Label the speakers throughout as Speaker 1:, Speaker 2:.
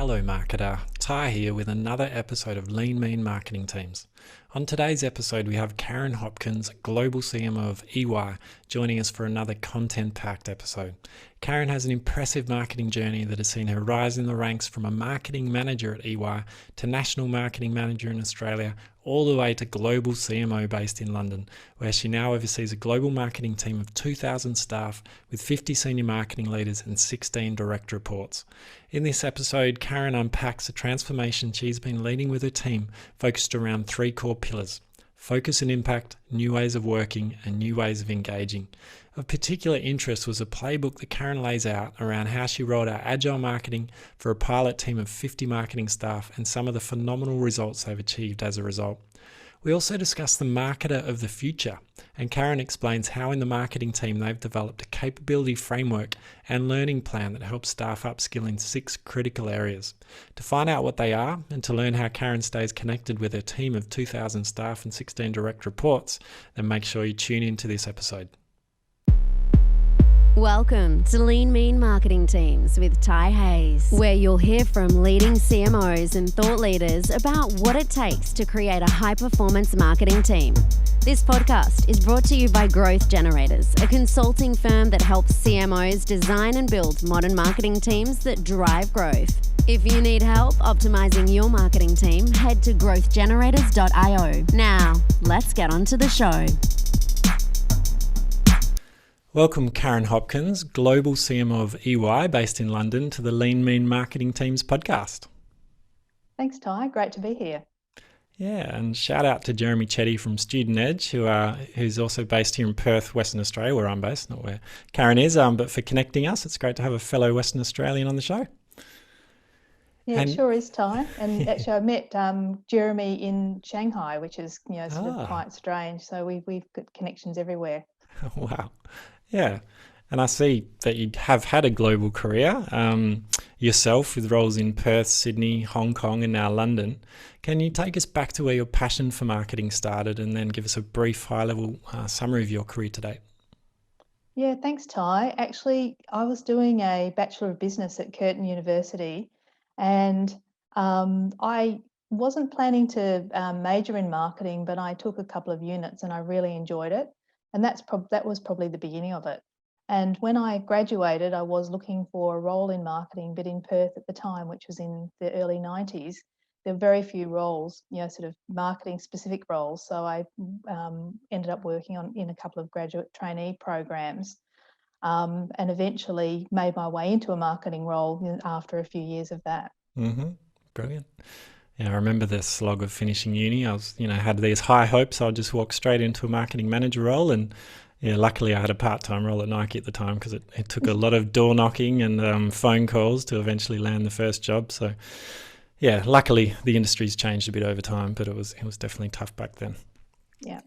Speaker 1: Hello marketer, Ty here with another episode of Lean Mean Marketing Teams. On today's episode we have Karen Hopkins, Global CMO of EY, joining us for another content-packed episode. Karen has an impressive marketing journey that has seen her rise in the ranks from a marketing manager at EY to national marketing manager in Australia, all the way to Global CMO based in London, where she now oversees a global marketing team of 2,000 staff with 50 senior marketing leaders and 16 direct reports. In this episode, Karen unpacks a transformation she's been leading with her team focused around three core pillars: focus and impact, new ways of working, and new ways of engaging. Of particular interest was a playbook that Karen lays out around how she rolled out Agile marketing for a pilot team of 50 marketing staff and some of the phenomenal results they've achieved as a result. We also discuss the marketer of the future, and Karen explains how in the marketing team they've developed a capability framework and learning plan that helps staff upskill in 6 critical areas. To find out what they are and to learn how Karen stays connected with her team of 2,000 staff and 16 direct reports, then make sure you tune into this episode.
Speaker 2: Welcome to Lean Mean Marketing Teams with Ty Hayes, where you'll hear from leading CMOs and thought leaders about what it takes to create a high-performance marketing team. This podcast is brought to you by Growth Generators, a consulting firm that helps CMOs design and build modern marketing teams that drive growth. If you need help optimizing your marketing team, head to growthgenerators.io. Now, let's get on to the show.
Speaker 1: Welcome Karen Hopkins, Global CMO of EY based in London, to the Lean Mean Marketing Teams podcast.
Speaker 3: Thanks, Ty. Great to be here.
Speaker 1: Yeah, and shout out to Jeremy Chetty from Student Edge, who's also based here in Perth, Western Australia, where I'm based, not where Karen is, but for connecting us. It's great to have a fellow Western Australian on the show.
Speaker 3: Yeah, it sure is, Ty. And actually, I met Jeremy in Shanghai, which is sort of quite strange. So we've got connections everywhere.
Speaker 1: Wow. Yeah. And I see that you have had a global career yourself with roles in Perth, Sydney, Hong Kong, and now London. Can you take us back to where your passion for marketing started and then give us a brief high-level summary of your career to date?
Speaker 3: Yeah, thanks, Ty. Actually, I was doing a Bachelor of Business at Curtin University, and I wasn't planning to major in marketing, but I took a couple of units and I really enjoyed it. And that was probably the beginning of it. And when I graduated, I was looking for a role in marketing, but in Perth at the time, which was in the early 90s, there were very few roles, sort of marketing specific roles. So I ended up working in a couple of graduate trainee programs and eventually made my way into a marketing role after a few years of that.
Speaker 1: Mm-hmm. Brilliant. Yeah, I remember the slog of finishing uni. I was, had these high hopes. I'd just walk straight into a marketing manager role. And luckily I had a part-time role at Nike at the time because it took a lot of door knocking and phone calls to eventually land the first job. So yeah, luckily the industry's changed a bit over time, but it was definitely tough back then.
Speaker 3: Yeah.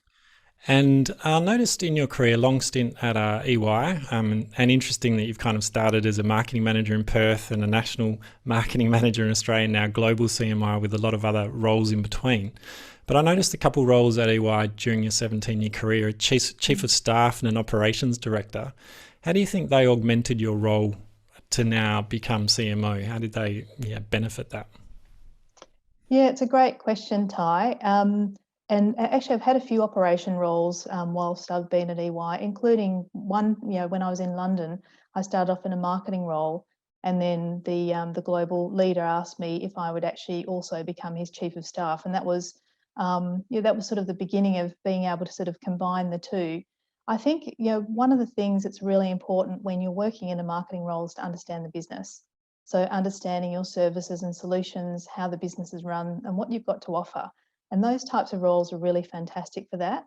Speaker 1: And I noticed in your career, long stint at EY, and interesting that you've kind of started as a marketing manager in Perth and a national marketing manager in Australia, now global CMO with a lot of other roles in between. But I noticed a couple roles at EY during your 17-year career, a chief of staff and an operations director. How do you think they augmented your role to now become CMO? How did they benefit that?
Speaker 3: Yeah, it's a great question, Ty. And actually, I've had a few operation roles whilst I've been at EY, including one, when I was in London, I started off in a marketing role, and then the global leader asked me if I would actually also become his chief of staff, and that was sort of the beginning of being able to sort of combine the two. I think one of the things that's really important when you're working in a marketing role is to understand the business. So understanding your services and solutions, how the business is run, and what you've got to offer. And those types of roles are really fantastic for that.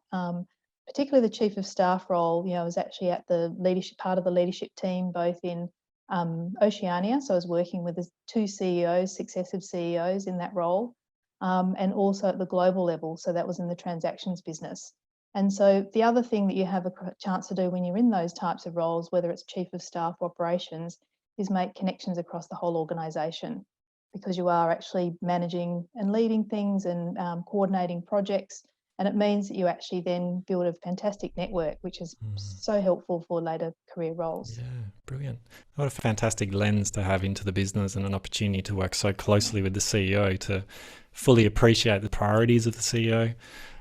Speaker 3: Particularly the chief of staff role, I was actually at the leadership part of the leadership team, both in Oceania. So I was working with the 2 CEOs, successive CEOs in that role, and also at the global level. So that was in the transactions business. And so the other thing that you have a chance to do when you're in those types of roles, whether it's chief of staff or operations, is make connections across the whole organisation, because you are actually managing and leading things and coordinating projects And it means that you actually then build a fantastic network, which is so helpful for later career roles.
Speaker 1: Yeah, brilliant. What a fantastic lens to have into the business, and an opportunity to work so closely with the CEO to fully appreciate the priorities of the CEO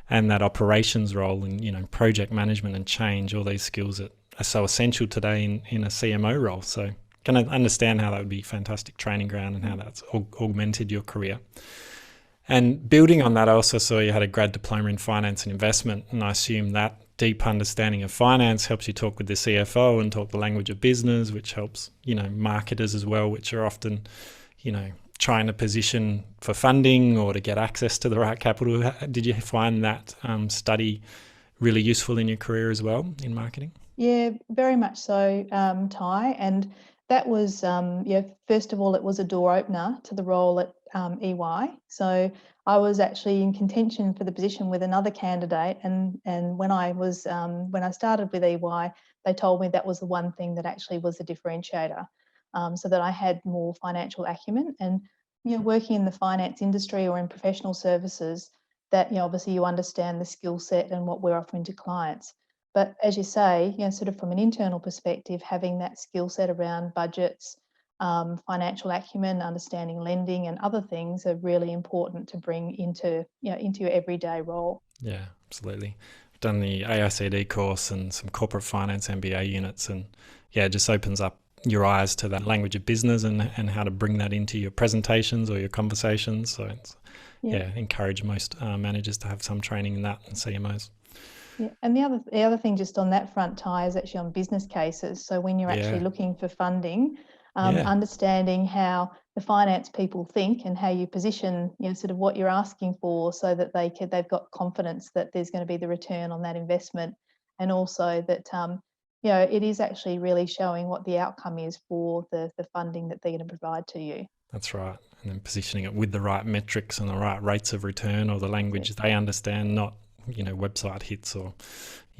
Speaker 1: and that operations role, and project management and change, all these skills that are so essential today in a CMO role. So can I understand how that would be fantastic training ground and how that's augmented your career. And building on that, I also saw you had a grad diploma in finance and investment, and I assume that deep understanding of finance helps you talk with the CFO and talk the language of business, which helps, marketers as well, which are often, trying to position for funding or to get access to the right capital. Did you find that study really useful in your career as well in marketing?
Speaker 3: Yeah, very much so, Ty. And that was, first of all, it was a door opener to the role at EY. So I was actually in contention for the position with another candidate, and when I started with EY, they told me that was the one thing that actually was a differentiator, so that I had more financial acumen. And working in the finance industry or in professional services, that obviously you understand the skill set and what we're offering to clients. But as you say, sort of from an internal perspective, having that skill set around budgets, financial acumen, understanding lending and other things are really important to bring into your everyday role.
Speaker 1: Yeah, absolutely. I've done the AICD course and some corporate finance MBA units, and it just opens up your eyes to that language of business and how to bring that into your presentations or your conversations. So it's, encourage most managers to have some training in that, and CMOs.
Speaker 3: Yeah, and the other thing just on that front, Ty, is actually on business cases. So when you're actually looking for funding, understanding how the finance people think and how you position, sort of what you're asking for, so that they've got confidence that there's going to be the return on that investment, and also that it is actually really showing what the outcome is for the funding that they're going to provide to you.
Speaker 1: That's right. And then positioning it with the right metrics and the right rates of return, or the language they understand, not website hits or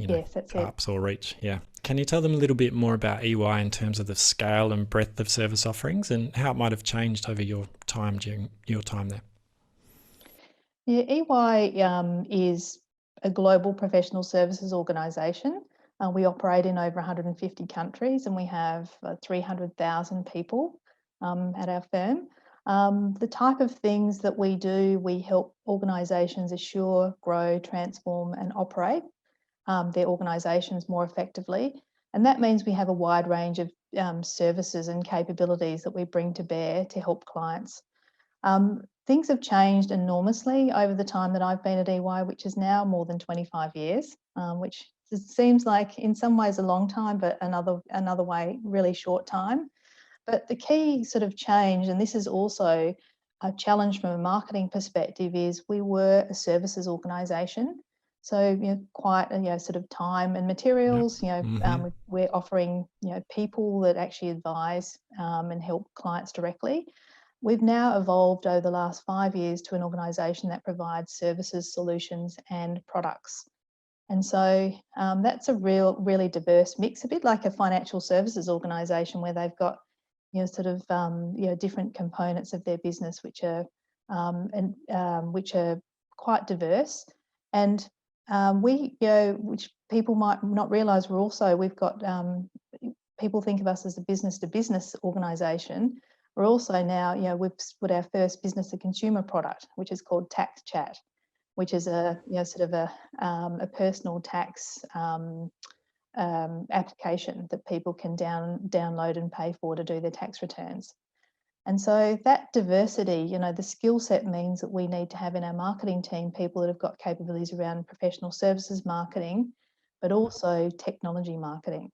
Speaker 1: apps or reach. Can you tell them a little bit more about EY in terms of the scale and breadth of service offerings and how it might have changed over your time during your time there?
Speaker 3: EY is a global professional services organisation. We operate in over 150 countries, and we have 300,000 people at our firm. The type of things that we do, we help organisations assure, grow, transform and operate their organisations more effectively. And that means we have a wide range of services and capabilities that we bring to bear to help clients. Things have changed enormously over the time that I've been at EY, which is now more than 25 years, which seems like in some ways a long time, but another way, really short time. But the key sort of change, and this is also a challenge from a marketing perspective, is we were a services organisation. So, quite sort of time and materials, we're offering, people that actually advise and help clients directly. We've now evolved over the last 5 years to an organisation that provides services, solutions and products. And so that's a really diverse mix, a bit like a financial services organisation where they've got different components of their business which are quite diverse. And which people might not realise, we've got people think of us as a business to business organisation. We're also now, we've put our first business to consumer product, which is called Tax Chat, which is a personal tax application that people can download and pay for to do their tax returns. And so that diversity, the skill set means that we need to have in our marketing team people that have got capabilities around professional services marketing, but also technology marketing.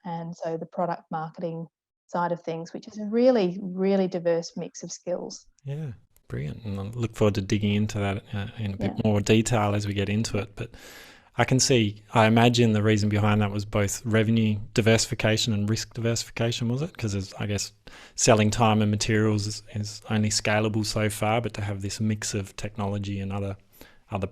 Speaker 3: And so the product marketing side of things, which is a really, really diverse mix of skills.
Speaker 1: Yeah, brilliant. And I look forward to digging into that in a bit more detail as we get into it. But I imagine the reason behind that was both revenue diversification and risk diversification, was it? Because I guess selling time and materials is only scalable so far, but to have this mix of technology and other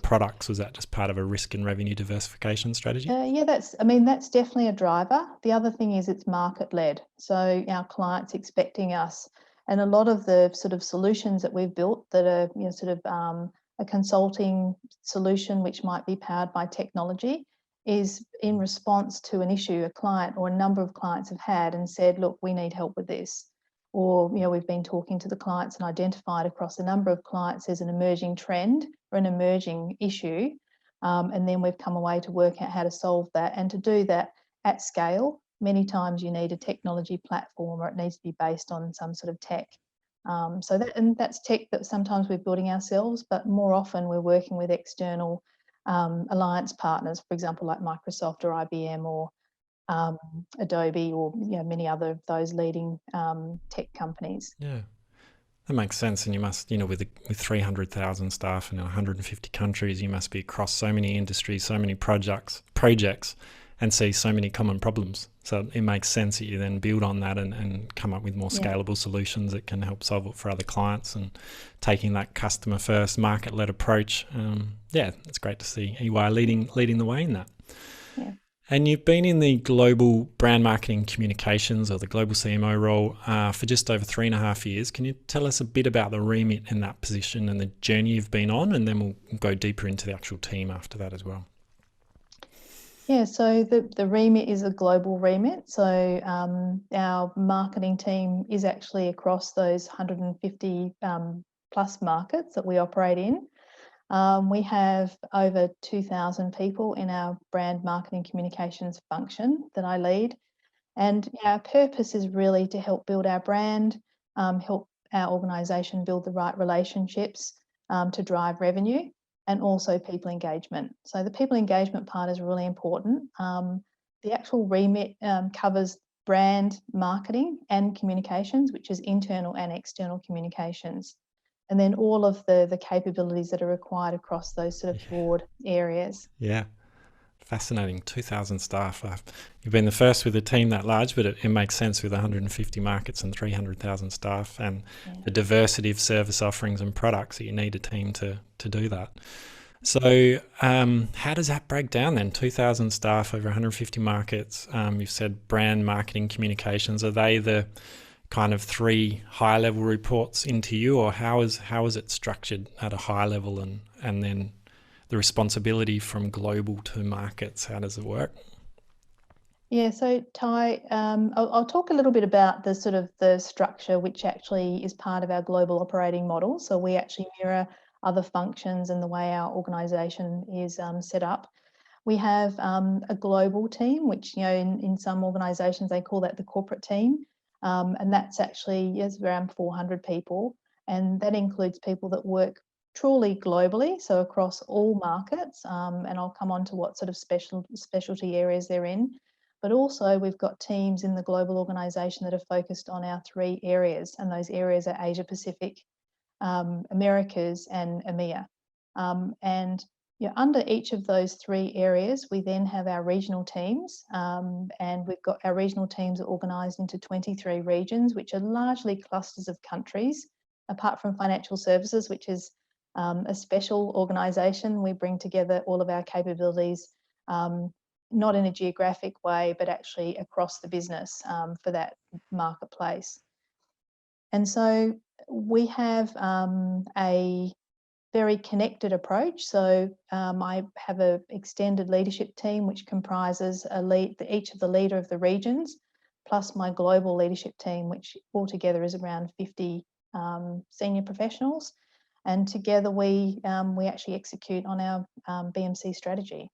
Speaker 1: products, was that just part of a risk and revenue diversification strategy?
Speaker 3: That's definitely a driver. The other thing is it's market led. So our clients expecting us, and a lot of the sort of solutions that we've built that are a consulting solution which might be powered by technology is in response to an issue a client or a number of clients have had and said, look, we need help with this. Or, we've been talking to the clients and identified across a number of clients there's an emerging trend or an emerging issue. And then we've come away to work out how to solve that. And to do that at scale, many times you need a technology platform, or it needs to be based on some sort of tech. That's tech that sometimes we're building ourselves, but more often we're working with external alliance partners, for example, like Microsoft or IBM or Adobe, or many other of those leading tech companies.
Speaker 1: Yeah, that makes sense. And you must, with 300,000 staff in 150 countries, you must be across so many industries, so many projects, and see so many common problems. So it makes sense that you then build on that and come up with more scalable solutions that can help solve it for other clients, and taking that customer first, market-led approach. It's great to see EY leading the way in that.
Speaker 3: Yeah.
Speaker 1: And you've been in the global brand marketing communications, or the global CMO role, for just over 3.5 years. Can you tell us a bit about the remit in that position and the journey you've been on? And then we'll go deeper into the actual team after that as well.
Speaker 3: Yeah, so the remit is a global remit. So our marketing team is actually across those 150 plus markets that we operate in. We have over 2,000 people in our brand marketing communications function that I lead. And our purpose is really to help build our brand, help our organisation build the right relationships to drive revenue, and also people engagement. So the people engagement part is really important. The actual remit covers brand marketing and communications, which is internal and external communications. And then all of the capabilities that are required across those sort of broad areas.
Speaker 1: Yeah, fascinating. 2,000 staff. You've been the first with a team that large, but it makes sense with 150 markets and 300,000 staff, and the diversity of service offerings and products that you need a team to do that. So how does that break down then? 2,000 staff over 150 markets. You've said brand marketing communications. Are they the kind of 3 high level reports into you, or how is it structured at a high level, and then the responsibility from global to markets? How does it work?
Speaker 3: Yeah, so Ty, I'll talk a little bit about the sort of the structure, which actually is part of our global operating model. So we actually mirror other functions and the way our organisation is set up. We have a global team, which in some organisations they call that the corporate team, and that's actually around 400 people, and that includes people that work truly globally, so across all markets, and I'll come on to what sort of specialty areas they're in. But also we've got teams in the global organisation that are focused on our 3 areas, and those areas are Asia Pacific, Americas and EMEA. And under each of those 3 areas, we then have our regional teams, and we've got our regional teams are organised into 23 regions, which are largely clusters of countries, apart from financial services, which is a special organisation. We bring together all of our capabilities, not in a geographic way, but actually across the business for that marketplace. And so we have a very connected approach. So I have an extended leadership team, which comprises each of the leader of the regions, plus my global leadership team, which altogether is around 50 senior professionals. And together we actually execute on our BMC strategy.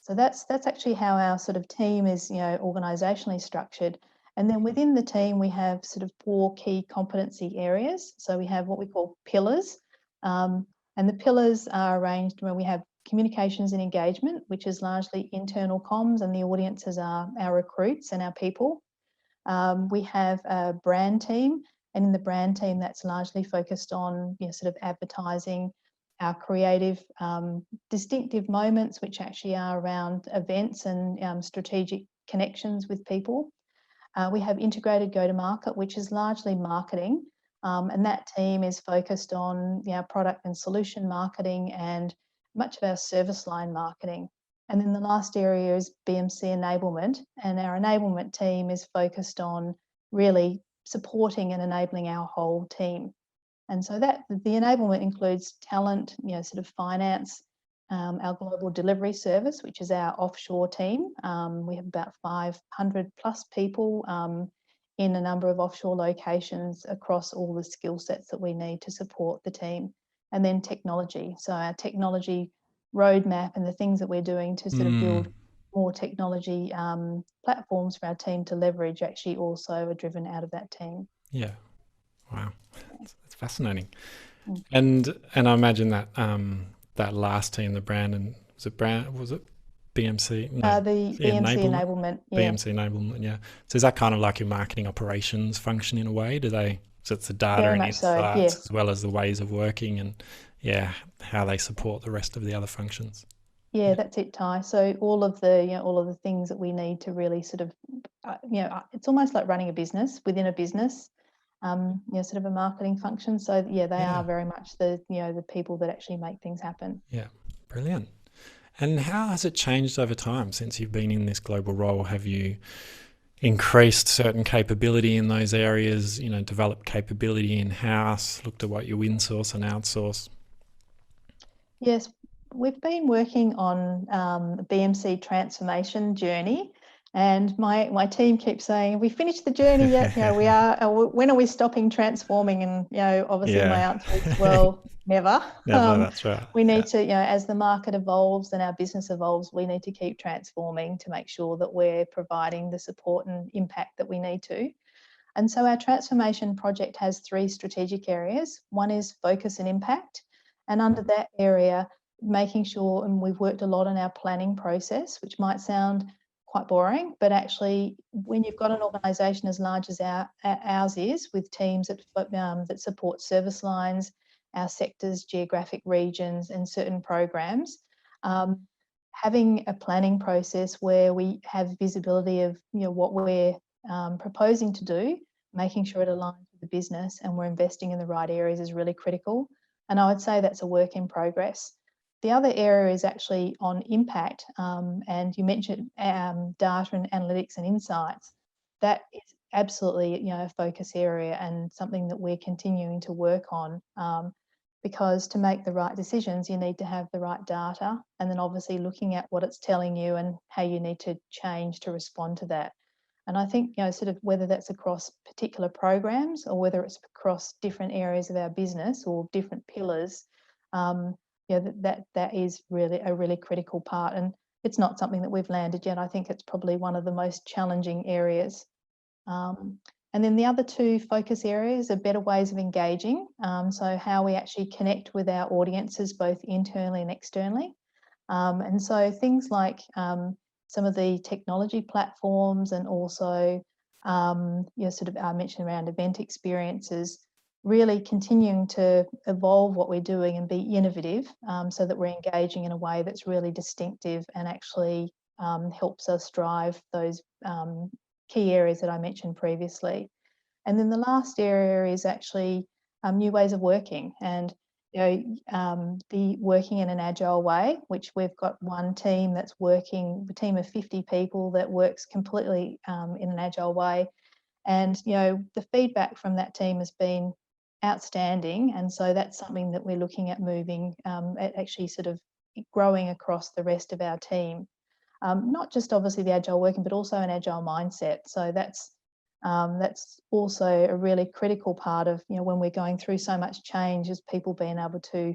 Speaker 3: So that's actually how our sort of team is, organisationally structured. And then within the team, we have sort of 4 key competency areas. So we have what we call pillars. And the pillars are arranged where we have communications and engagement, which is largely internal comms, and the audiences are our recruits and our people. We have a brand team, and in the brand team, that's largely focused on sort of advertising, our creative distinctive moments, which actually are around events and strategic connections with people. We have integrated go-to-market, which is largely marketing, and that team is focused on product and solution marketing and much of our service line marketing. And then the last area is BMC enablement, and our enablement team is focused on really supporting and enabling our whole team. And so that the enablement includes talent, sort of finance, our global delivery service, which is our offshore team. We have about 500 plus people in a number of offshore locations across all the skill sets that we need to support the team. And then technology. So our technology roadmap and the things that we're doing to sort of build more technology platforms for our team to leverage actually also are driven out of that team.
Speaker 1: Yeah. Wow. That's fascinating. And I imagine that that last team, the Brandon, was it BMC? No,
Speaker 3: the BMC enablement. Yeah.
Speaker 1: BMC enablement, yeah. So is that kind of like your marketing operations function in a way? So it's the data
Speaker 3: Very
Speaker 1: and
Speaker 3: much so,
Speaker 1: insights
Speaker 3: yes.
Speaker 1: as well as the ways of working and how they support the rest of the other functions.
Speaker 3: Yeah, that's it, Ty. So all of the things that we need to really sort of, it's almost like running a business within a business, sort of a marketing function. So they are very much the people that actually make things happen.
Speaker 1: Yeah, brilliant. And how has it changed over time since you've been in this global role? Have you increased certain capability in those areas, developed capability in-house, looked at what you insource and outsource?
Speaker 3: Yes, we've been working on the BMC transformation journey, and my team keeps saying, "Have we finished the journey yet? We are. When are we stopping transforming?" And obviously my answer is, well, never.
Speaker 1: Never, that's right.
Speaker 3: We need to, as the market evolves and our business evolves, we need to keep transforming to make sure that we're providing the support and impact that we need to. And so our transformation project has 3 strategic areas. One is focus and impact. And under that area, making sure, and we've worked a lot on our planning process, which might sound quite boring, but actually when you've got an organisation as large as ours is, with teams that support service lines, our sectors, geographic regions and certain programs, having a planning process where we have visibility of what we're proposing to do, making sure it aligns with the business and we're investing in the right areas is really critical. And I would say that's a work in progress. The other area is actually on impact, and you mentioned data and analytics and insights. That is absolutely a focus area and something that we're continuing to work on, because to make the right decisions you need to have the right data, and then obviously looking at what it's telling you and how you need to change to respond to that. And I think, sort of whether that's across particular programs or whether it's across different areas of our business or different pillars, that is really a really critical part. And it's not something that we've landed yet. I think it's probably one of the most challenging areas. And then the other 2 focus areas are better ways of engaging. So how we actually connect with our audiences, both internally and externally. And so things like some of the technology platforms and also, sort of I mentioned around event experiences, really continuing to evolve what we're doing and be innovative, so that we're engaging in a way that's really distinctive and actually helps us drive those key areas that I mentioned previously. And then the last area is actually new ways of working, and the working in an agile way, which we've got one team that's working, a team of 50 people that works completely in an agile way. And the feedback from that team has been outstanding, and so that's something that we're looking at moving, at actually sort of growing across the rest of our team. Not just obviously the agile working, but also an agile mindset. So that's also a really critical part of when we're going through so much change, is people being able to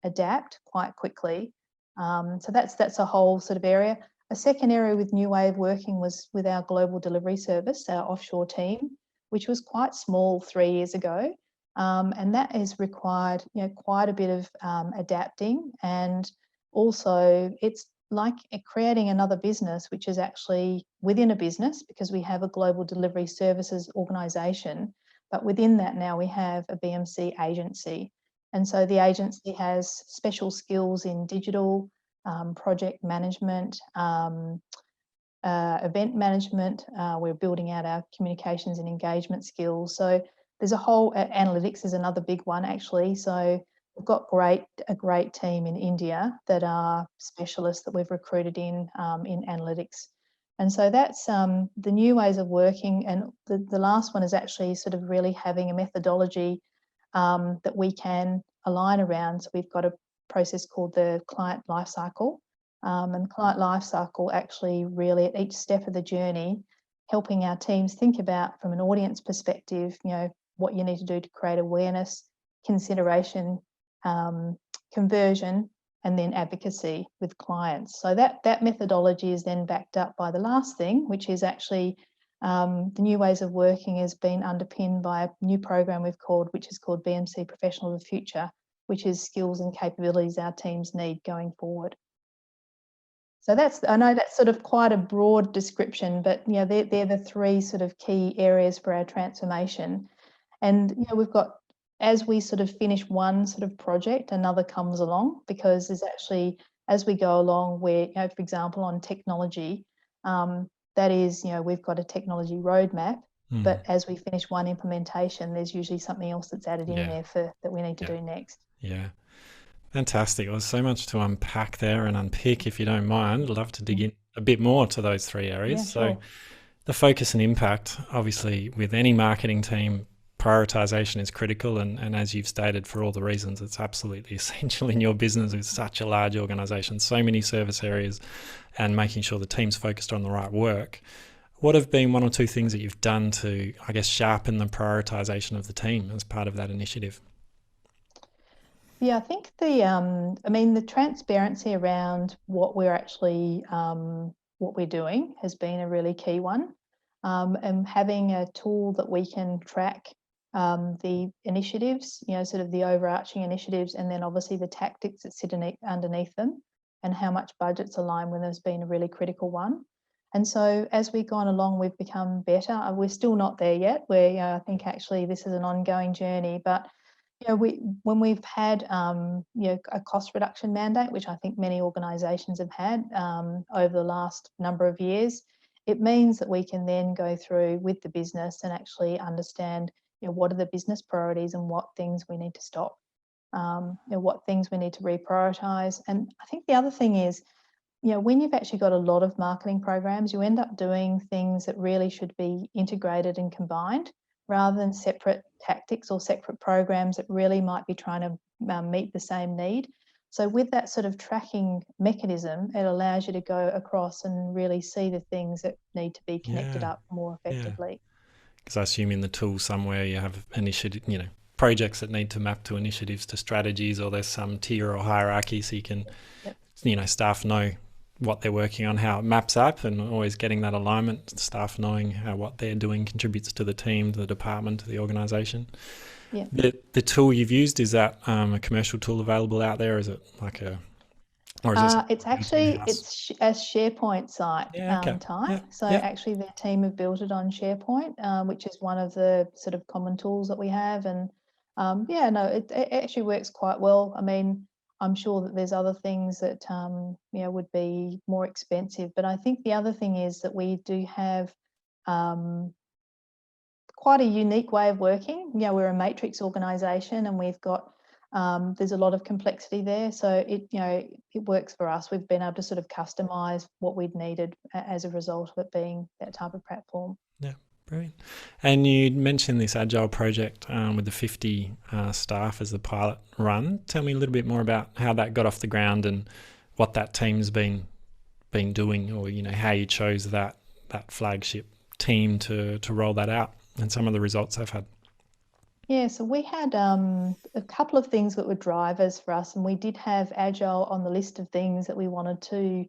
Speaker 3: adapt quite quickly. So that's a whole sort of area. A second area with new way of working was with our global delivery service, our offshore team, which was quite small 3 years ago, and that has required quite a bit of adapting, and also it's like creating another business, which is actually within a business, because we have a global delivery services organisation, but within that now we have a BMC agency. And so the agency has special skills in digital, project management, event management. We're building out our communications and engagement skills. So there's a whole, analytics is another big one actually. So we've got a great team in India that are specialists that we've recruited in analytics. And so that's the new ways of working. And the last one is actually sort of really having a methodology that we can align around. So we've got a process called the client lifecycle. And client lifecycle actually really at each step of the journey, helping our teams think about from an audience perspective, what you need to do to create awareness, consideration, conversion, and then advocacy with clients. So that methodology is then backed up by the last thing, which is actually the new ways of working has been underpinned by a new program which is called BMC Professional of the Future, which is skills and capabilities our teams need going forward. So I know that's sort of quite a broad description, but they're the three sort of key areas for our transformation. And we've got, as we sort of finish one sort of project, another comes along, because there's actually, as we go along, where for example on technology, that is, we've got a technology roadmap, but as we finish one implementation, there's usually something else that's added in there that we need to do next.
Speaker 1: Yeah. Fantastic. Well, there's so much to unpack there and unpick. If you don't mind, I'd love to dig in a bit more to those three areas.
Speaker 3: Yeah, sure.
Speaker 1: So the focus and impact, obviously with any marketing team, prioritization is critical. And as you've stated, for all the reasons, it's absolutely essential in your business with such a large organization, so many service areas, and making sure the team's focused on the right work. What have been one or two things that you've done to, I guess, sharpen the prioritization of the team as part of that initiative?
Speaker 3: Yeah, I think the transparency around what we're actually, what we're doing has been a really key one. And having a tool that we can track the initiatives, sort of the overarching initiatives, and then obviously the tactics that sit underneath them, and how much budgets align when there's been a really critical one. And so as we've gone along, we've become better. We're still not there yet, where I think actually this is an ongoing journey, but when we've had a cost reduction mandate, which I think many organisations have had over the last number of years, it means that we can then go through with the business and actually understand what are the business priorities and what things we need to stop, what things we need to reprioritise. And I think the other thing is, when you've actually got a lot of marketing programs, you end up doing things that really should be integrated and combined, rather than separate tactics or separate programs that really might be trying to meet the same need. So with that sort of tracking mechanism, it allows you to go across and really see the things that need to be connected up more effectively.
Speaker 1: Because I assume in the tool somewhere you have initiative, projects that need to map to initiatives, to strategies, or there's some tier or hierarchy, so you can, staff know what they're working on, how it maps up, and always getting that alignment, staff knowing how what they're doing contributes to the team, to the department, to the organisation.
Speaker 3: Yeah.
Speaker 1: The tool you've used, is that a commercial tool available out there? Is it like or is it
Speaker 3: it's actually, it's a SharePoint site, Ty. So actually the team have built it on SharePoint, which is one of the sort of common tools that we have. And it actually works quite well. I mean, I'm sure that there's other things that would be more expensive, but I think the other thing is that we do have quite a unique way of working. We're a matrix organisation, and we've got there's a lot of complexity there, so it works for us. We've been able to sort of customise what we'd needed as a result of it being that type of platform.
Speaker 1: Yeah. Brilliant. And you mentioned this Agile project with the 50 staff as the pilot run. Tell me a little bit more about how that got off the ground and what that team's been doing, or how you chose that flagship team to roll that out, and some of the results they've had.
Speaker 3: Yeah, so we had a couple of things that were drivers for us, and we did have Agile on the list of things that we wanted to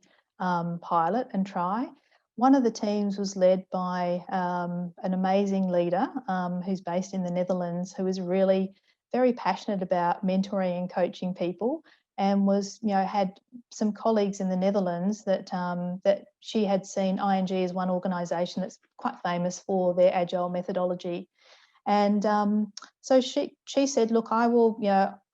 Speaker 3: pilot and try. One of the teams was led by an amazing leader who's based in the Netherlands, who is really very passionate about mentoring and coaching people, and was, had some colleagues in the Netherlands that she had seen ING as one organisation that's quite famous for their Agile methodology. And so she said, look, I will,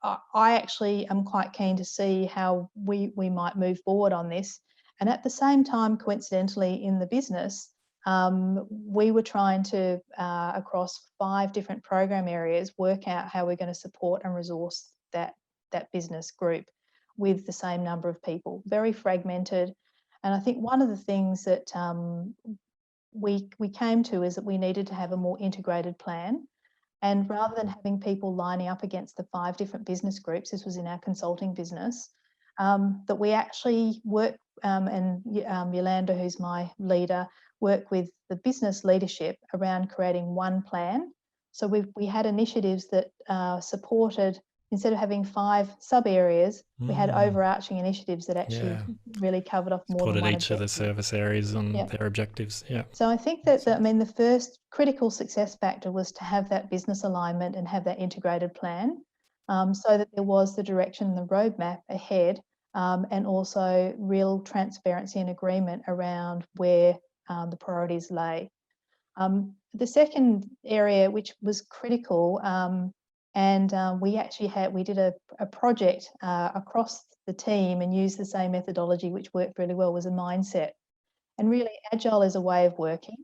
Speaker 3: I actually am quite keen to see how we might move forward on this. And at the same time, coincidentally, in the business, we were trying to, across 5 different program areas, work out how we're going to support and resource that business group with the same number of people, very fragmented. And I think one of the things that we came to is that we needed to have a more integrated plan. And rather than having people lining up against the 5 different business groups, this was in our consulting business, that we actually work, and Yolanda, who's my leader, work with the business leadership around creating one plan. So we had initiatives that supported, instead of having 5 sub areas, we had overarching initiatives that actually really covered off more than
Speaker 1: Supported
Speaker 3: one
Speaker 1: each of the
Speaker 3: objective.
Speaker 1: service areas on their objectives. Yeah.
Speaker 3: So I think that the first critical success factor was to have that business alignment and have that integrated plan, so that there was the direction, the roadmap ahead, and also real transparency and agreement around where the priorities lay. The second area, which was critical, and we did a project across the team and used the same methodology, which worked really well, was a mindset. And really, Agile is a way of working.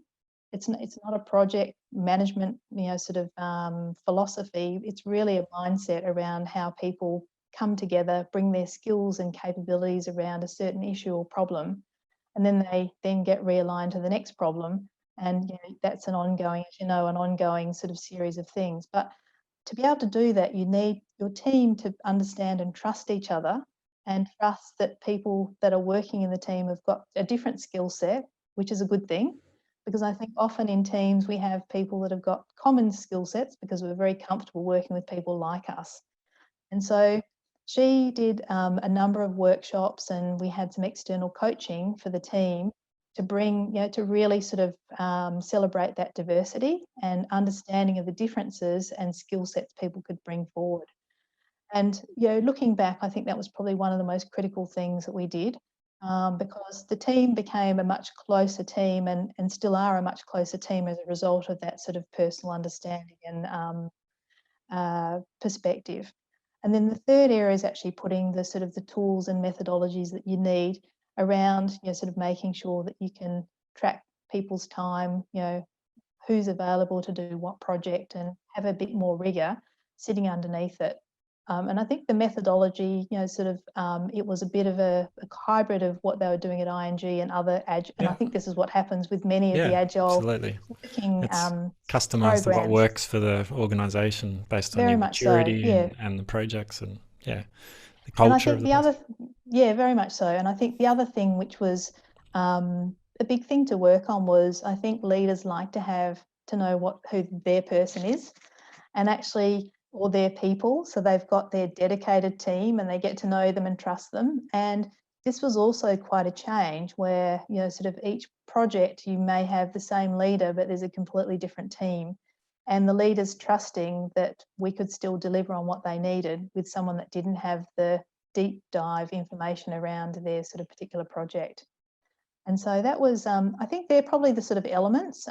Speaker 3: It's not a project management, sort of philosophy. It's really a mindset around how people come together, bring their skills and capabilities around a certain issue or problem, and then they then get realigned to the next problem. And that's an ongoing sort of series of things. But to be able to do that, you need your team to understand and trust each other, and trust that people that are working in the team have got a different skill set, which is a good thing, because I think often in teams we have people that have got common skill sets because we're very comfortable working with people like us. And so she did a number of workshops, and we had some external coaching for the team to bring, to really sort of celebrate that diversity and understanding of the differences and skill sets people could bring forward. And looking back, I think that was probably one of the most critical things that we did, because the team became a much closer team, and still are a much closer team as a result of that sort of personal understanding and perspective. And then the third area is actually putting the sort of the tools and methodologies that you need around, sort of making sure that you can track people's time, who's available to do what project, and have a bit more rigor sitting underneath it. And I think the methodology, sort of, it was a bit of a hybrid of what they were doing at ING and other Agile. And I think this is what happens with many of the Agile
Speaker 1: absolutely.
Speaker 3: working
Speaker 1: It's customized to what
Speaker 3: programs.
Speaker 1: works for the organisation based on
Speaker 3: Very
Speaker 1: your
Speaker 3: much so,
Speaker 1: maturity and the projects and the culture of the place.
Speaker 3: Very much so. And I think the other thing, which was a big thing to work on, was I think leaders like to know who their person is, and actually, or their people. So they've got their dedicated team and they get to know them and trust them. And this was also quite a change where, sort of each project you may have the same leader, but there's a completely different team. And the leaders trusting that we could still deliver on what they needed with someone that didn't have the deep dive information around their sort of particular project. And so that was, I think they're probably the sort of elements.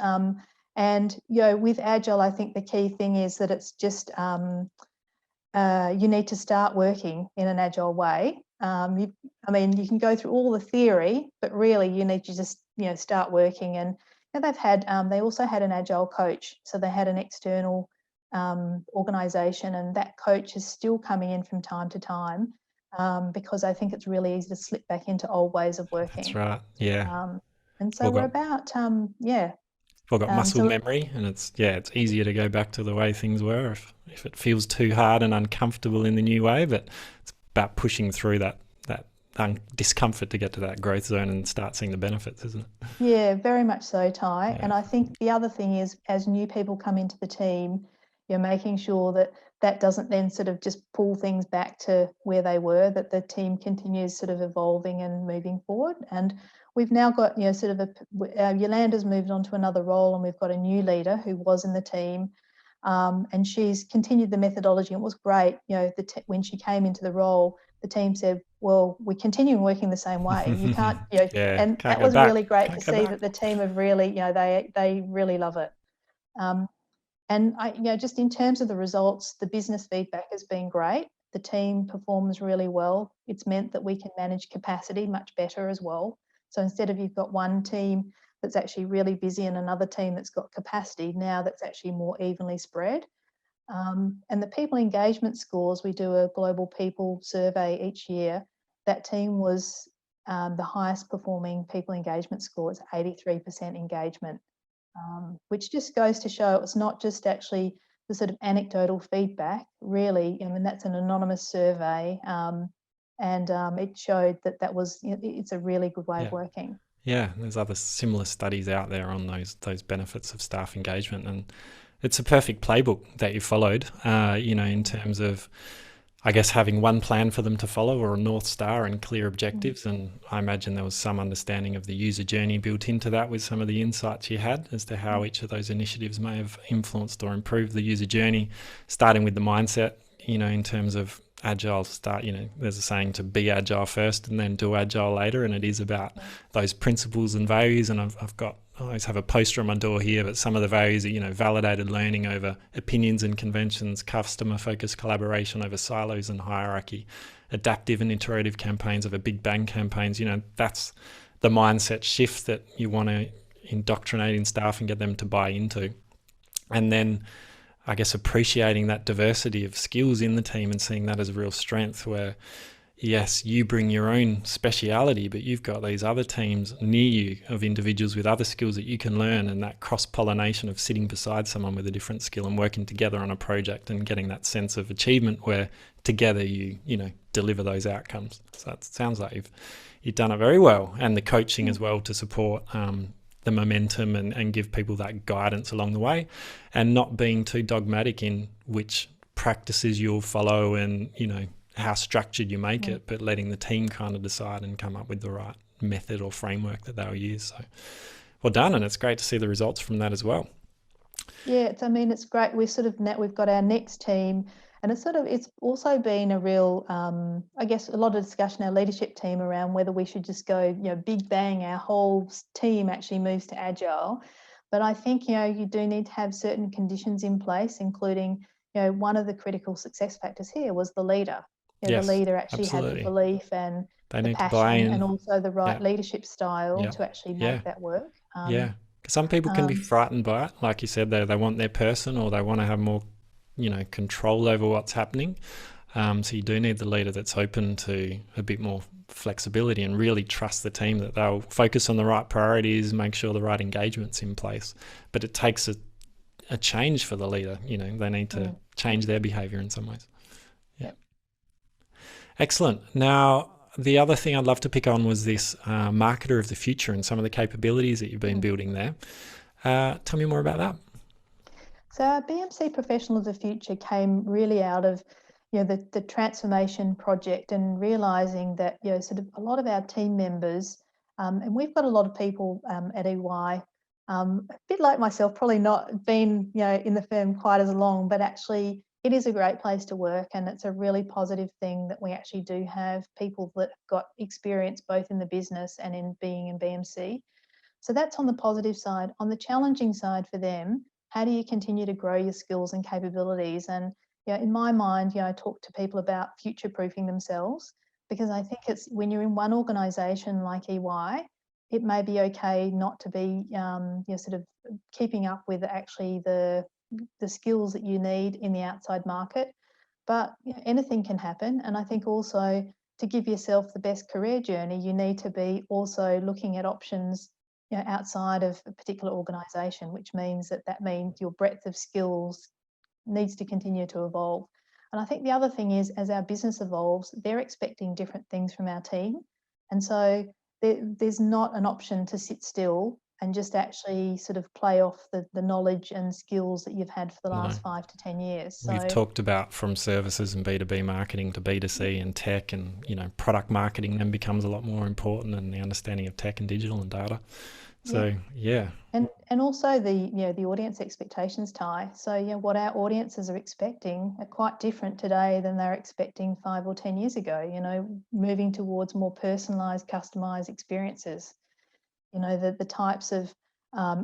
Speaker 3: And with Agile, I think the key thing is that it's just you need to start working in an Agile way. You can go through all the theory, but really you need to just start working. And they also had an Agile coach, so they had an external organisation, and that coach is still coming in from time to time, because I think it's really easy to slip back into old ways of working.
Speaker 1: That's right. Yeah.
Speaker 3: And so we're about
Speaker 1: We've got muscle memory, and it's easier to go back to the way things were if it feels too hard and uncomfortable in the new way. But it's about pushing through that discomfort to get to that growth zone and start seeing the benefits, isn't it?
Speaker 3: Yeah, very much so, Ty. And I think the other thing is, as new people come into the team, you're making sure that doesn't then sort of just pull things back to where they were, that the team continues sort of evolving and moving forward. And we've now got, sort of Yolanda's moved on to another role, and we've got a new leader who was in the team, and she's continued the methodology. It was great. When she came into the role, the team said, well, we're continuing working the same way. You can't, and that was really great to see that the team have really, they really love it. And just in terms of the results, the business feedback has been great. The team performs really well. It's meant that we can manage capacity much better as well. So instead of you've got one team that's actually really busy and another team that's got capacity, now that's actually more evenly spread. And the people engagement scores, we do a global people survey each year. That team was the highest performing people engagement score. It's 83% engagement, which just goes to show it's not just actually the sort of anecdotal feedback, really, I mean, that's an anonymous survey, and it showed that was, it's a really good way of working.
Speaker 1: Yeah, there's other similar studies out there on those benefits of staff engagement, and it's a perfect playbook that you followed, in terms of, I guess, having one plan for them to follow, or a North Star and clear objectives. And I imagine there was some understanding of the user journey built into that with some of the insights you had as to how each of those initiatives may have influenced or improved the user journey, starting with the mindset, in terms of Agile there's a saying to be Agile first and then do Agile later. And it is about those principles and values. And I always have a poster on my door here, but some of the values are, validated learning over opinions and conventions, customer focused collaboration over silos and hierarchy, adaptive and iterative campaigns over big bang campaigns. That's the mindset shift that you want to indoctrinate in staff and get them to buy into. And then, I guess, appreciating that diversity of skills in the team and seeing that as a real strength, where yes, you bring your own speciality, but you've got these other teams near you of individuals with other skills that you can learn, and that cross-pollination of sitting beside someone with a different skill and working together on a project and getting that sense of achievement where together you deliver those outcomes. So it sounds like you've done it very well, and the coaching as well to support the momentum and give people that guidance along the way, and not being too dogmatic in which practices you'll follow and, how structured you make it, but letting the team kind of decide and come up with the right method or framework that they'll use. So well done, and it's great to see the results from that as well.
Speaker 3: Yeah, it's great. We've got our next team, and it's also been a real, I guess, a lot of discussion, our leadership team, around whether we should just go, big bang, our whole team actually moves to Agile. But I think, you do need to have certain conditions in place, including, one of the critical success factors here was the leader.
Speaker 1: Yes,
Speaker 3: the leader actually
Speaker 1: absolutely.
Speaker 3: had the belief and
Speaker 1: They
Speaker 3: the
Speaker 1: need to buy
Speaker 3: passion,
Speaker 1: in.
Speaker 3: and also the right leadership style to actually make that work.
Speaker 1: Because some people can be frightened by it. Like you said, they want their person, or they want to have more, control over what's happening. So you do need the leader that's open to a bit more flexibility and really trust the team that they'll focus on the right priorities, make sure the right engagement's in place. But it takes a change for the leader. They need to change their behavior in some ways. Yeah. Excellent. Now, the other thing I'd love to pick on was this marketer of the future and some of the capabilities that you've been building there. Tell me more about that.
Speaker 3: So our BMC Professional of the Future came really out of the transformation project, and realising that sort of a lot of our team members, and we've got a lot of people at EY, a bit like myself, probably not been in the firm quite as long, but actually it is a great place to work, and it's a really positive thing that we actually do have people that have got experience both in the business and in being in BMC. So that's on the positive side. On the challenging side for them, how do you continue to grow your skills and capabilities? And in my mind, I talk to people about future-proofing themselves, because I think it's when you're in one organisation like EY, it may be okay not to be sort of keeping up with actually the skills that you need in the outside market, but anything can happen. And I think also, to give yourself the best career journey, you need to be also looking at options outside of a particular organisation, which means that means your breadth of skills needs to continue to evolve. And I think the other thing is, as our business evolves, they're expecting different things from our team. And so there's not an option to sit still and just actually sort of play off the knowledge and skills that you've had for the last 5 to 10 years. So
Speaker 1: we've talked about from services and B2B marketing to B2C and tech, and product marketing then becomes a lot more important, and the understanding of tech and digital and data. So
Speaker 3: and also the audience expectations, Ty. So what our audiences are expecting are quite different today than they're expecting 5 or 10 years ago. Moving towards more personalised, customised experiences. The types of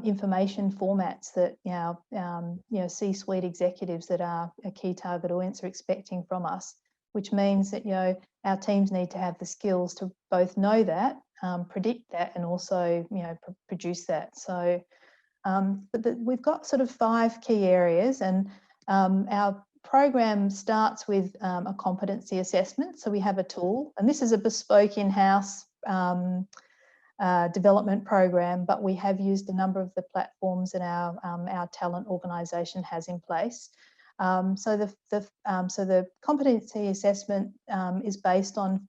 Speaker 3: information formats that C-suite executives that are a key target audience are expecting from us, which means that our teams need to have the skills to both know that, predict that, and also produce that. So we've got sort of 5 key areas, and our program starts with a competency assessment. So we have a tool, and this is a bespoke in-house development program, but we have used a number of the platforms that our talent organisation has in place. So the competency assessment is based on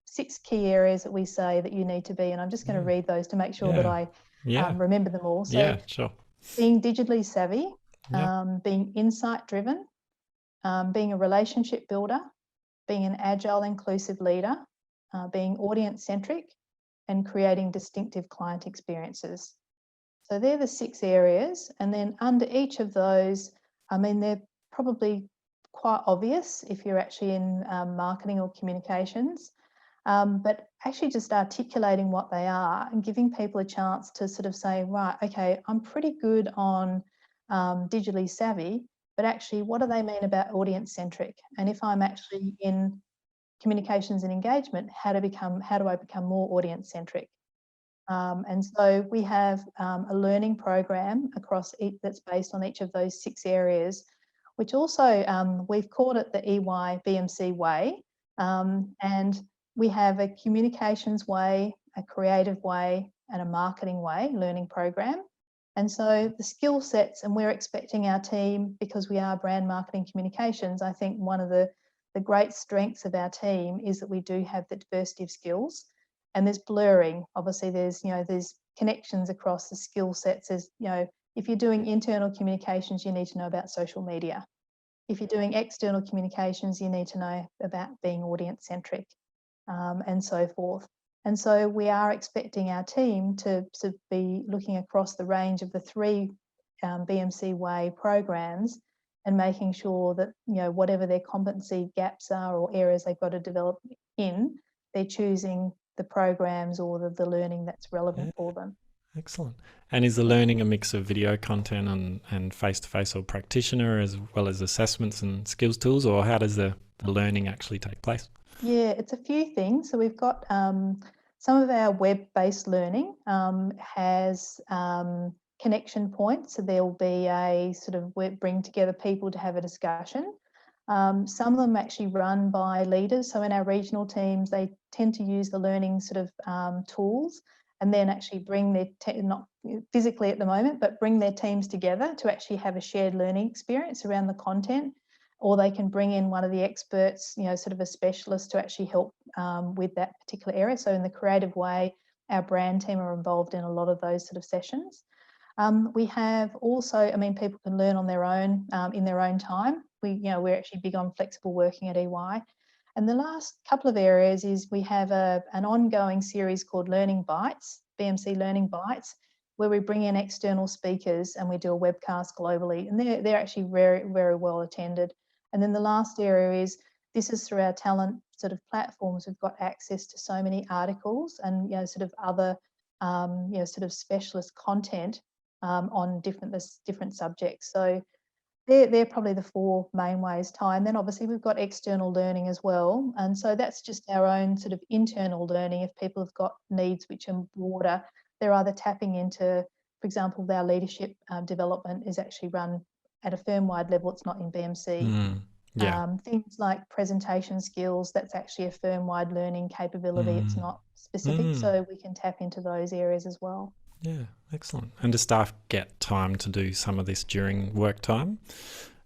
Speaker 3: 6 key areas that we say that you need to be, and I'm just going to read those to make sure that I remember them all. So
Speaker 1: Yeah, sure.
Speaker 3: being digitally savvy,
Speaker 1: Yeah.
Speaker 3: being insight driven, being a relationship builder, being an agile inclusive leader, being audience centric, and creating distinctive client experiences. So they're the 6 areas, and then under each of those, I mean, they're probably quite obvious if you're actually in marketing or communications, but actually just articulating what they are and giving people a chance to sort of say, right, okay, I'm pretty good on digitally savvy, but actually what do they mean about audience centric? And if I'm actually in communications and engagement, how do I become more audience centric? And so we have a learning program across that's based on each of those 6 areas, which also we've called it the EY BMC way. And we have a communications way, a creative way, and a marketing way learning program. And so the skill sets, and we're expecting our team, because we are brand marketing communications, I think one of the great strengths of our team is that we do have the diversity of skills. And there's blurring. Obviously, there's connections across the skill sets. As if you're doing internal communications, you need to know about social media. If you're doing external communications, you need to know about being audience centric, and so forth. And so we are expecting our team to be looking across the range of the 3 BMC Way programs and making sure that whatever their competency gaps are or areas they've got to develop in, they're choosing the programs or the learning that's relevant for them.
Speaker 1: Excellent. And is the learning a mix of video content and face-to-face or practitioner, as well as assessments and skills tools, or how does the learning actually take place?
Speaker 3: Yeah, it's a few things. So we've got some of our web-based learning has connection points. So there'll be a sort of bring together people to have a discussion. Some of them actually run by leaders. So in our regional teams, they tend to use the learning sort of tools and then actually bring their, not physically at the moment, but bring their teams together to actually have a shared learning experience around the content. Or they can bring in one of the experts, sort of a specialist to actually help with that particular area. So in the creative way, our brand team are involved in a lot of those sort of sessions. We have also, I mean, people can learn on their own in their own time. We're actually big on flexible working at EY. And the last couple of areas is we have an ongoing series called Learning Bites, BMC Learning Bites, where we bring in external speakers and we do a webcast globally. And they're actually very, very well attended. And then the last area is, this is through our talent sort of platforms. We've got access to so many articles and sort of other sort of specialist content on different subjects. So they're probably the 4 main ways, Ty. And then obviously we've got external learning as well. And so that's just our own sort of internal learning. If people have got needs which are broader, they're either tapping into, for example, our leadership development is actually run at a firm-wide level. It's not in BMC. Things like presentation skills, that's actually a firm-wide learning capability. It's not specific, so we can tap into those areas as well.
Speaker 1: Yeah, excellent. And do staff get time to do some of this during work time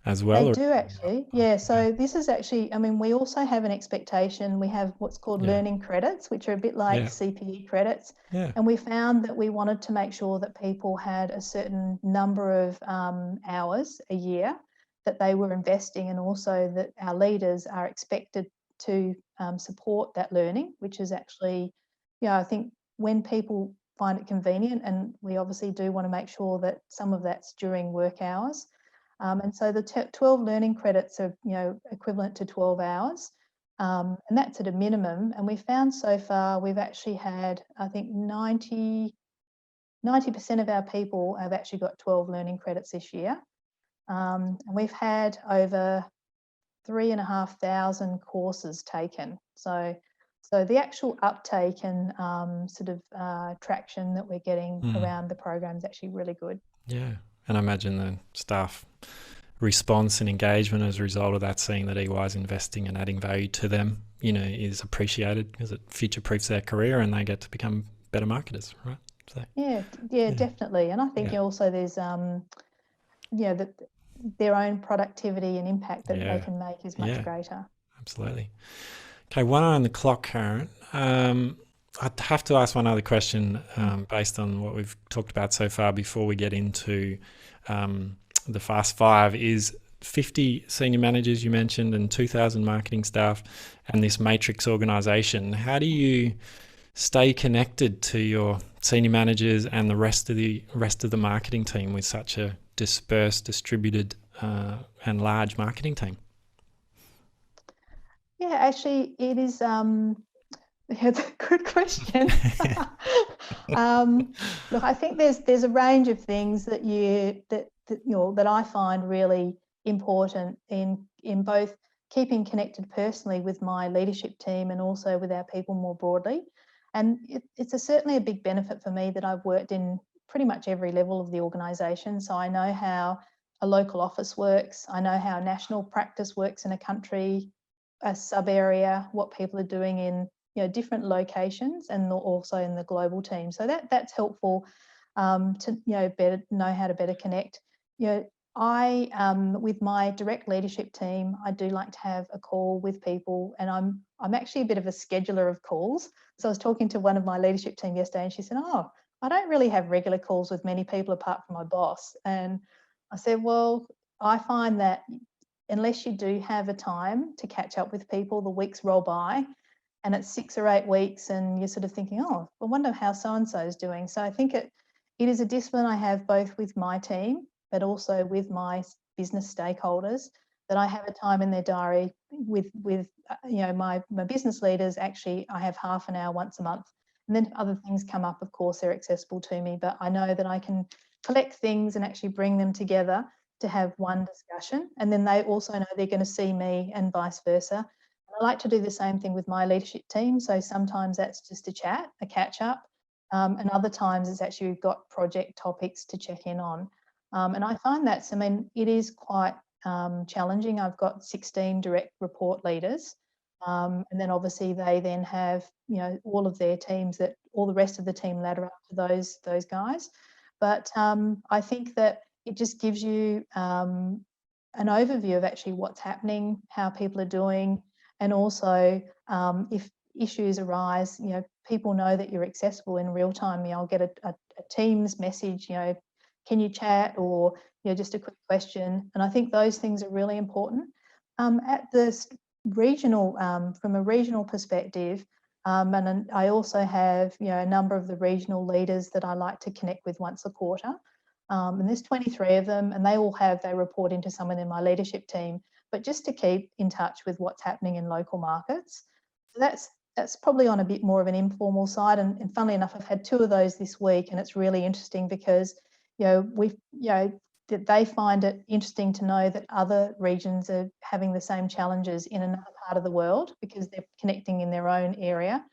Speaker 1: as well?
Speaker 3: They do actually, yeah. So this is actually, I mean, we also have an expectation. We have what's called learning credits, which are a bit like CPE credits.
Speaker 1: Yeah.
Speaker 3: And we found that we wanted to make sure that people had a certain number of hours a year that they were investing, and also that our leaders are expected to support that learning, which is actually, I think when people find it convenient, and we obviously do want to make sure that some of that's during work hours. And so the 12 learning credits are, equivalent to 12 hours. And that's at a minimum. And we found so far, we've actually had, I think 90% of our people have actually got 12 learning credits this year. And we've had over 3,500 courses taken. So the actual uptake and sort of traction that we're getting around the program is actually really good.
Speaker 1: Yeah. And I imagine the staff response and engagement as a result of that, seeing that EY is investing and adding value to them, is appreciated because it future-proofs their career and they get to become better marketers, right? So,
Speaker 3: yeah, definitely. And I think also there's, their own productivity and impact that they
Speaker 1: Yeah.
Speaker 3: can make is much
Speaker 1: Yeah.
Speaker 3: greater.
Speaker 1: Absolutely. Okay, one eye on the clock, Karen. I'd have to ask one other question based on what we've talked about so far before we get into the Fast Five. Is 50 senior managers you mentioned and 2,000 marketing staff and this matrix organization. How do you stay connected to your senior managers and the rest of the marketing team with such a dispersed, distributed, and large marketing team?
Speaker 3: Yeah, actually, it is. It's a good question. Look, I think there's a range of things that that I find really important in both keeping connected personally with my leadership team and also with our people more broadly. And it's certainly a big benefit for me that I've worked in pretty much every level of the organisation. So I know how a local office works. I know how national practice works in a country, a sub area, what people are doing in different locations, and also in the global team. So that's helpful to better know how to better connect. I with my direct leadership team, I do like to have a call with people, and I'm actually a bit of a scheduler of calls. So I was talking to one of my leadership team yesterday, and she said, "Oh, I don't really have regular calls with many people apart from my boss." And I said, "Well, I find that unless you do have a time to catch up with people, the weeks roll by and it's 6 or 8 weeks and you're sort of thinking, oh, I wonder how so-and-so is doing." So I think it is a discipline I have both with my team, but also with my business stakeholders, that I have a time in their diary with my business leaders. Actually, I have half an hour once a month. And then if other things come up, of course, they're accessible to me, but I know that I can collect things and actually bring them together to have one discussion. And then they also know they're going to see me and vice versa. I like to do the same thing with my leadership team. So sometimes that's just a chat, a catch up, and other times it's actually we've got project topics to check in on. And I find it is quite challenging. I've got 16 direct report leaders, and then obviously they then have all of their teams, that all the rest of the team ladder up to those guys. But I think that it just gives you an overview of actually what's happening, how people are doing. And also, if issues arise, people know that you're accessible in real time. I'll get a Teams message, can you chat, or just a quick question. And I think those things are really important. At the regional, from a regional perspective, and I also have a number of the regional leaders that I like to connect with once a quarter. And there's 23 of them, and they report into someone in my leadership team, but just to keep in touch with what's happening in local markets. So that's probably on a bit more of an informal side. And funnily enough, I've had 2 of those this week, and it's really interesting because that they find it interesting to know that other regions are having the same challenges in another part of the world because they're connecting in their own area.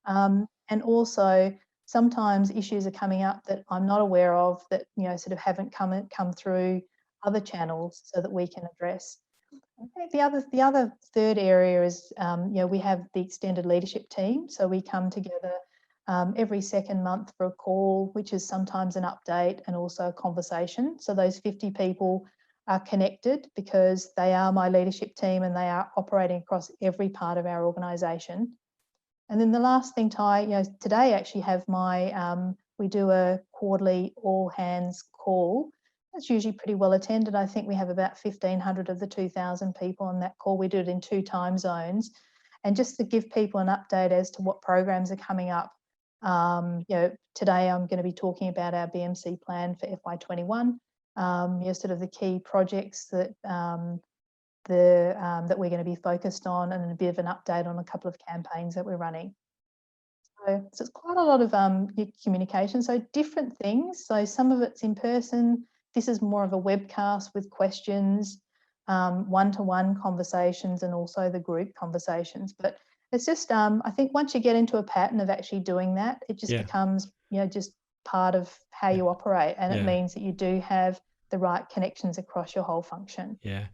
Speaker 3: And also sometimes issues are coming up that I'm not aware of, that sort of haven't come through other channels, so that we can address. I think the other third area is we have the extended leadership team, so we come together every second month for a call, which is sometimes an update and also a conversation. So those 50 people are connected because they are my leadership team and they are operating across every part of our organisation. And then the last thing, Ty, today I actually have we do a quarterly all hands call. It's usually pretty well attended. I think we have about 1,500 of the 2,000 people on that call. We do it in 2 time zones. And just to give people an update as to what programs are coming up. Today I'm going to be talking about our BMC plan for FY21. Sort of the key projects that that we're going to be focused on, and a bit of an update on a couple of campaigns that we're running. So it's quite a lot of communication, so different things. So some of it's in person. This is more of a webcast with questions, one-to-one conversations, and also the group conversations. But it's just, I think once you get into a pattern of actually doing that, it just becomes, just part of how you operate. And it means that you do have the right connections across your whole function.
Speaker 1: Yeah.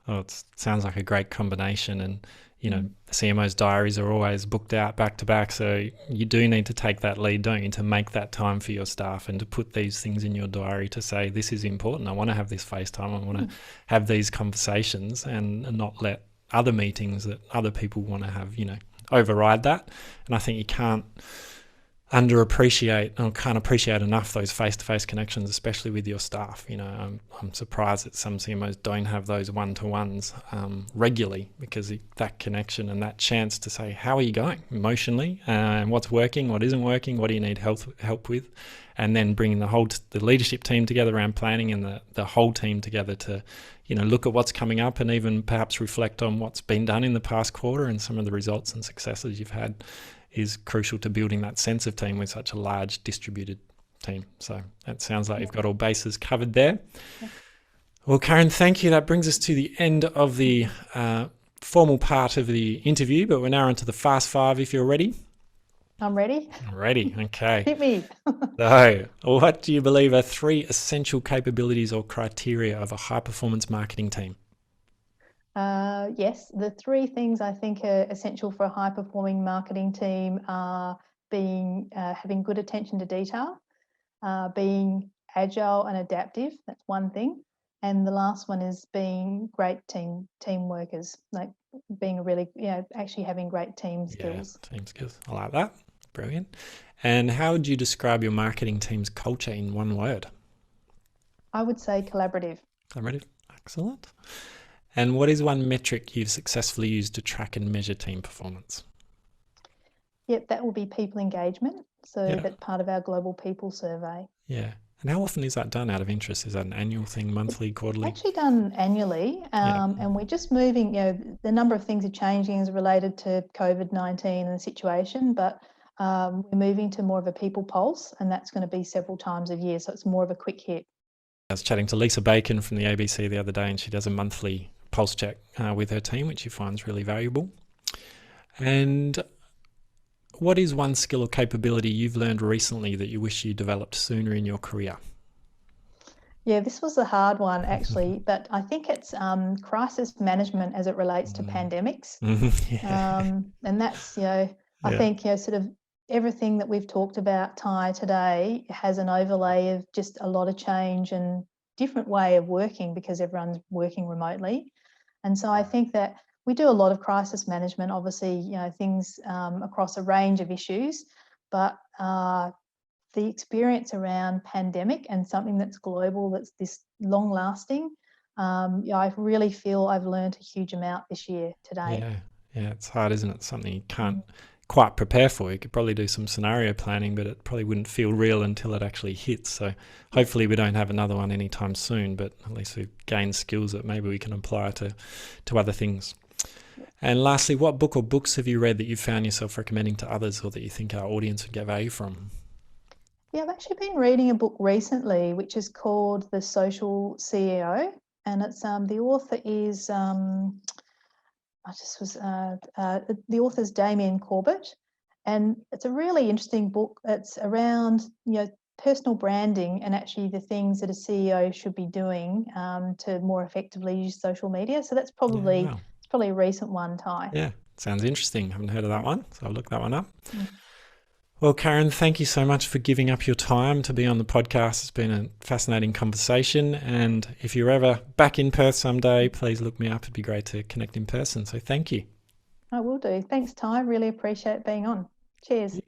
Speaker 1: Oh, it sounds like a great combination. And, you know, the CMO's diaries are always booked out back to back. So you do need to take that lead, don't you, to make that time for your staff and to put these things in your diary to say, this is important. I want to have this FaceTime. I want to have these conversations and not let other meetings that other people want to have, you know, override that. And I think you can't underappreciate or can't appreciate enough those face-to-face connections, especially with your staff. You know, I'm surprised that some CMOs don't have those one-to-ones regularly, because that connection and that chance to say, how are you going emotionally, and what's working, what isn't working, what do you need help with, and then bringing the leadership team together around planning and the whole team together to, you know, look at what's coming up and even perhaps reflect on what's been done in the past quarter and some of the results and successes you've had, is crucial to building that sense of team with such a large distributed team. So that sounds like you've got all bases covered there. Yeah. Well, Karen, thank you. That brings us to the end of the formal part of the interview, but we're now into the Fast Five if you're ready.
Speaker 3: I'm ready.
Speaker 1: Ready, okay.
Speaker 3: Hit me.
Speaker 1: So, what do you believe are 3 essential capabilities or criteria of a high-performance marketing team?
Speaker 3: Yes, the 3 things I think are essential for a high-performing marketing team are having good attention to detail, being agile and adaptive. That's one thing, and the last one is being great team workers, like being actually having great team skills.
Speaker 1: Yeah, team skills. I like that. Brilliant. And how would you describe your marketing team's culture in one word?
Speaker 3: I would say collaborative.
Speaker 1: Collaborative. Excellent. And what is one metric you've successfully used to track and measure team performance?
Speaker 3: Yep, that will be people engagement. So that's part of our global people survey.
Speaker 1: Yeah. And how often is that done out of interest? Is that an annual thing, monthly, quarterly?
Speaker 3: Actually done annually. And we're just moving, the number of things are changing as related to COVID-19 and the situation, but we're moving to more of a people pulse, and that's going to be several times a year. So it's more of a quick hit.
Speaker 1: I was chatting to Lisa Bacon from the ABC the other day, and she does a monthly pulse check with her team, which she finds really valuable. And what is one skill or capability you've learned recently that you wish you developed sooner in your career?
Speaker 3: Yeah, this was a hard one actually, but I think it's crisis management as it relates to pandemics. And that's, I think, sort of everything that we've talked about, Ty, today has an overlay of just a lot of change and different way of working because everyone's working remotely. And so I think that we do a lot of crisis management, obviously, things across a range of issues, but the experience around pandemic and something that's global, that's this long lasting, I really feel I've learned a huge amount this year today.
Speaker 1: Yeah, it's hard, isn't it? Something you can't quite prepare for. You could probably do some scenario planning, but it probably wouldn't feel real until it actually hits. So hopefully we don't have another one anytime soon, but at least we've gained skills that maybe we can apply to other things. And lastly, what book or books have you read that you found yourself recommending to others, or that you think our audience would get value from?
Speaker 3: Yeah, I've actually been reading a book recently, which is called The Social CEO, and it's the author is the author's Damien Corbett, and it's a really interesting book. It's around personal branding and actually the things that a CEO should be doing to more effectively use social media. So that's probably it's probably a recent one, Ty.
Speaker 1: Yeah, sounds interesting. Haven't heard of that one, so I'll look that one up. Well, Karen, thank you so much for giving up your time to be on the podcast. It's been a fascinating conversation. And if you're ever back in Perth someday, please look me up. It'd be great to connect in person. So thank you.
Speaker 3: I will do. Thanks, Ty. Really appreciate being on. Cheers.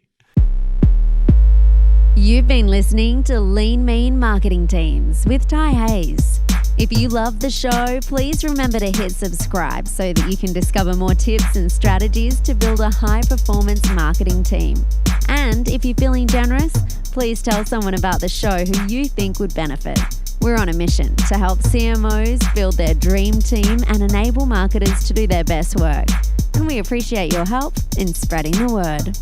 Speaker 2: You've been listening to Lean Mean Marketing Teams with Ty Hayes. If you love the show, please remember to hit subscribe so that you can discover more tips and strategies to build a high-performance marketing team. And if you're feeling generous, please tell someone about the show who you think would benefit. We're on a mission to help CMOs build their dream team and enable marketers to do their best work. And we appreciate your help in spreading the word.